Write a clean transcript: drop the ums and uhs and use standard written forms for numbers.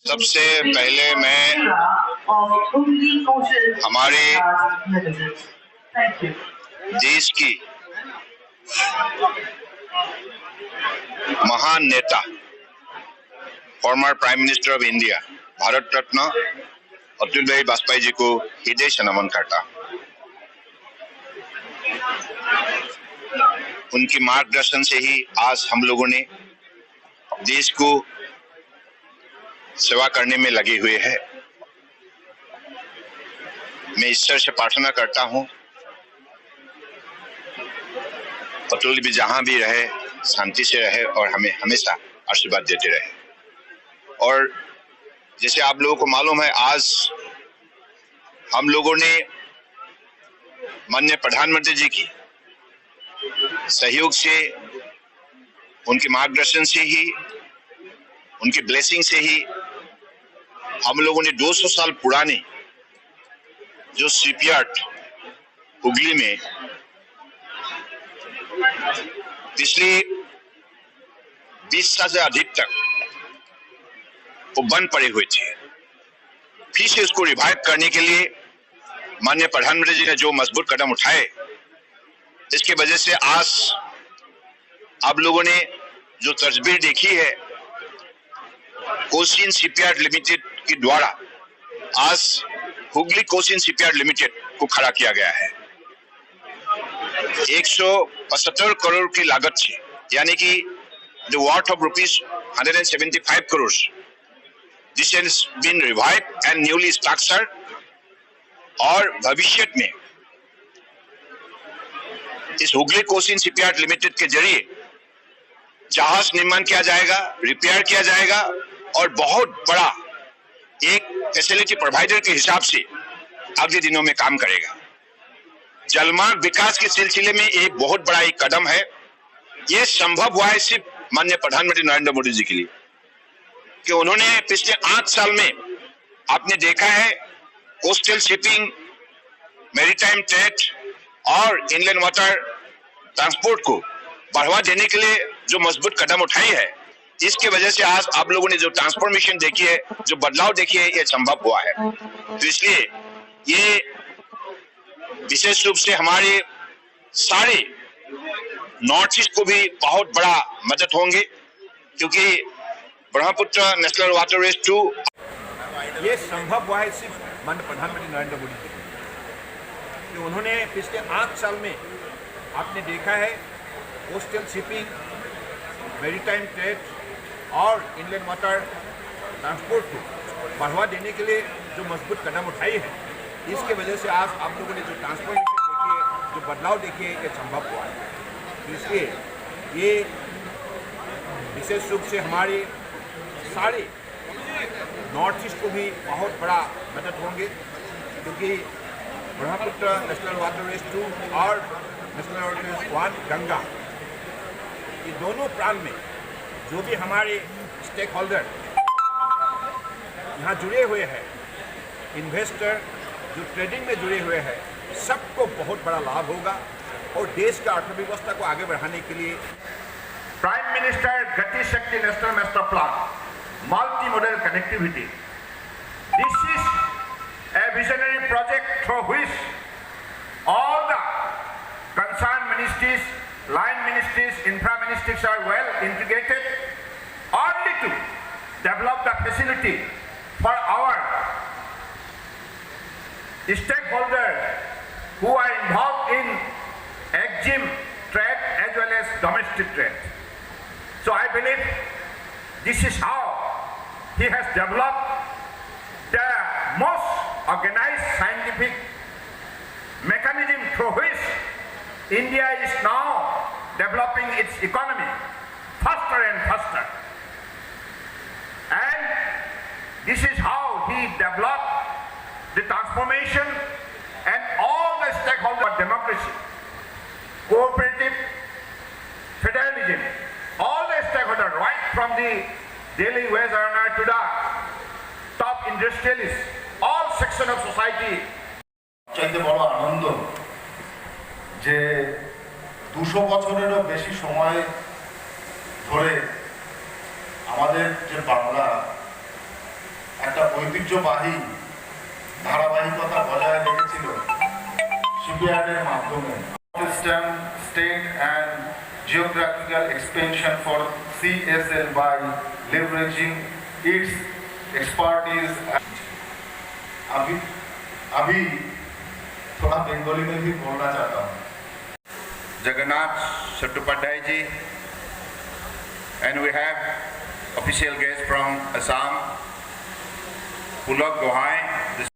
सबसे पहले मैं हमारे देश की महान नेता, former prime minister of India, Bharat Ratna Atal Bihari Vajpayee ji को हृदय से नमन करता हूं। उनके मार्गदर्शन से ही आज हम लोगों ने देश को सेवा करने में लगे हुए हैं। मैं ईश्वर से प्रार्थना करता हूं अटल भी जहां भी रहे शांति से रहे और हमें हमेशा आशीर्वाद देते रहे। और जैसे आप लोगों को मालूम है, आज हम लोगों ने माननीय प्रधानमंत्री जी की सहयोग से, उनके मार्गदर्शन से ही, उनकी ब्लेसिंग से ही हम लोगों ने 200 साल पुराने जो शिपयार्ड हुगली में पिछले 20 साल से अधिक तक वो बंद पड़े हुए थे, फिर से उसको रिवाइव करने के लिए माननीय प्रधानमंत्री जी ने जो मजबूत कदम उठाए, इसकी वजह से आज आप लोगों ने जो तस्वीर देखी है कोचिन शिपयार्ड लिमिटेड के द्वारा, आज हुगली कोचिन शिपयार्ड लिमिटेड को खड़ा किया गया है। 175 करोड़ की लागत से, यानी कि the worth of rupees 175 crore, this has been revived and newly structured. और भविष्य में इस हुगली कोचिन शिपयार्ड लिमिटेड के जरिए जहाज निर्माण किया जाएगा, रिपेयर किया जाएगा और बहुत बड़ा एक फैसिलिटी प्रोवाइडर के हिसाब से अगले दिनों में काम करेगा। जलमार्ग विकास के सिलसिले में एक बहुत बड़ा एक कदम है। यह संभव हुआ है सिर्फ माननीय प्रधानमंत्री नरेंद्र मोदी जी के लिए, कि उन्होंने पिछले 8 साल में आपने देखा है कोस्टल शिपिंग, मैरीटाइम ट्रेड और इनलैंड वाटर ट्रांसपोर्ट को बढ़ावा देने के लिए जो मजबूत कदम उठाई है, इसके वजह से आज आप लोगों ने जो ट्रांसफॉर्मेशन देखी है, जो बदलाव देखी है, ये संभव हुआ है। तो इसलिए ये विशेष रूप से हमारे सारे नॉर्थ ईस्ट को भी बहुत बड़ा मदद होंगे, क्योंकि ब्रह्मपुत्र नेशनल वाटरवेज 2 ये संभव हुआ है सिर्फ माननीय प्रधानमंत्री नरेंद्र मोदी जी कि उन्होंने पिछले 8 साल में आपने देखा है कोस्टल शिपिंग, मैरीटाइम ट्रेड और इनलैंड वाटर ट्रांसपोर्ट को बढ़ावा देने के लिए जो मजबूत कदम उठाई है, इसके वजह से आज आप लोगों ने जो ट्रांसफॉर्मेशन देखी है, जो बदलाव देखे है, ये संभव हुआ है। तो इसलिए ये विशेष रूप से हमारे सारे नॉर्थ ईस्ट को भी बहुत बड़ा मदद होंगे, क्योंकि ब्रह्मपुत्र नेशनल वाटरवेज 2 और नेशनल वाटरवेज 1 गंगा, ये दोनों प्रांत में जो भी हमारे स्टेक होल्डर यहाँ जुड़े हुए हैं, इन्वेस्टर जो ट्रेडिंग में जुड़े हुए हैं, सबको बहुत बड़ा लाभ होगा और देश का अर्थव्यवस्था को आगे बढ़ाने के लिए प्राइम मिनिस्टर गति शक्ति national master plan, multi modal connectivity, this is a visionary project through which all the concerned ministries, line ministries, infra ministries are well integrated only to develop the facility for our stakeholders who are involved in EXIM trade as well as domestic trade. So I believe this is how he has developed the most organized scientific mechanism through which India is now developing its economy faster and faster. And this is how he developed the transformation and all the stakeholder democracy, cooperative federalism, all the stakeholders, right from the daily wage earner to the top industrialists, all section of society. চাইতে বড় আনন্দ যে 200 বছরেরও বেশি সময় ধরে আমাদের যে বাংলা একটা ঐতিহ্যবাহী ধারাবাহিকতা বজায় রেখেছিল শিপইয়ার্ডের মাধ্যমে। System state and geographical expansion for CSL by leveraging its expertise। अभी थोड़ा बंगाली में भी बोलना चाहता हूँ। Jagannath Chattopadhyay ji, and we have official guest from Assam, Pulak Gohai,